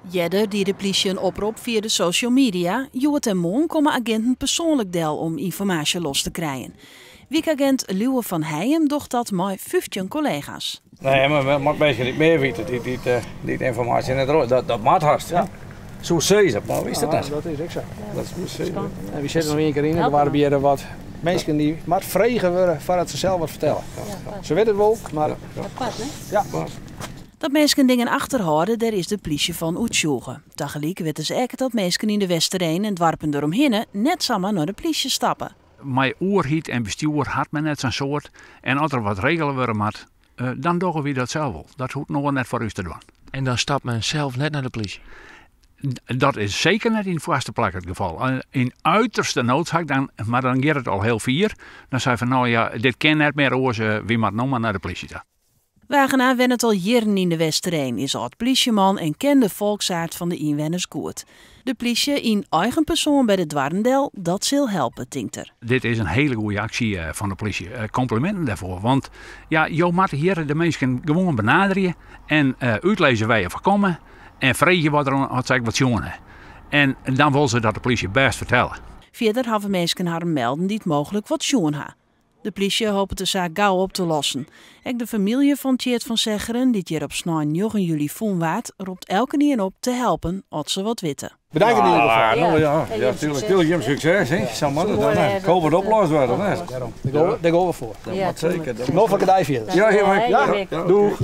Jeder die de politie een oproep via de social media, Joet en Mon komen agenten persoonlijk del om informatie los te krijgen. Wijkagent Luwe van Heijem docht dat met 15 collega's. Nee, maar moet mensen niet meer weten, die informatie in het dat maakt haast. Ja. Zo zie je dat, maar is dat? Dat is exact. Dat is goed. En we zitten nog één keer in en er waren weer wat mensen die maar vregen worden voordat ze zelf wat vertellen. Ze weten het wel, maar... Ja. Dat mensen dingen achterhouden, daar is de politie van uitzoeken. Tegelijk weten ze ook dat mensen in de Westereen en dwarpen eromheen net samen naar de politie stappen. Mijn oorhiet en bestuur had men net zo'n soort. En als er wat regelen worden moet, dan doen we dat zelf wel. Dat hoeft nog net voor u te doen. En dan stapt men zelf net naar de politie? Dat is zeker net in vaste plek het geval. In uiterste noodzaak, maar dan gaat het al heel vier. Dan zei van nou ja, dit kan net meer oorzaken, wie moet nog maar naar de politie gaan. Wagenaar wen het al jaren in de Westereen, is al het politieman en kent de volksaard van de inwoners goed. De politie in eigen persoon bij de Dwarendel, dat zal helpen, denkt er. Dit is een hele goede actie van de politie. Complimenten daarvoor. Want ja, je moet hier de mensen gewoon benaderen en uitlezen waar je voorkomen. En vragen wat jongen. En dan wil ze dat de politie best vertellen. Verder hebben mensen haar melden die het mogelijk wat jongen hebben. De politie hoopt de zaak gauw op te lossen. Ook de familie van Tjeerd van Zeggeren, die hier op 9 juli voenwaard, roept elke keer op te helpen als ze wat weten. Bedankt in ieder geval. Ja, natuurlijk. Veel succes. Zo moet het dan. Ik hoop het oplost worden. Daar gaan we voor. Dat moet zeker. Nog een kadij verder. Ja, heel erg. Doeg.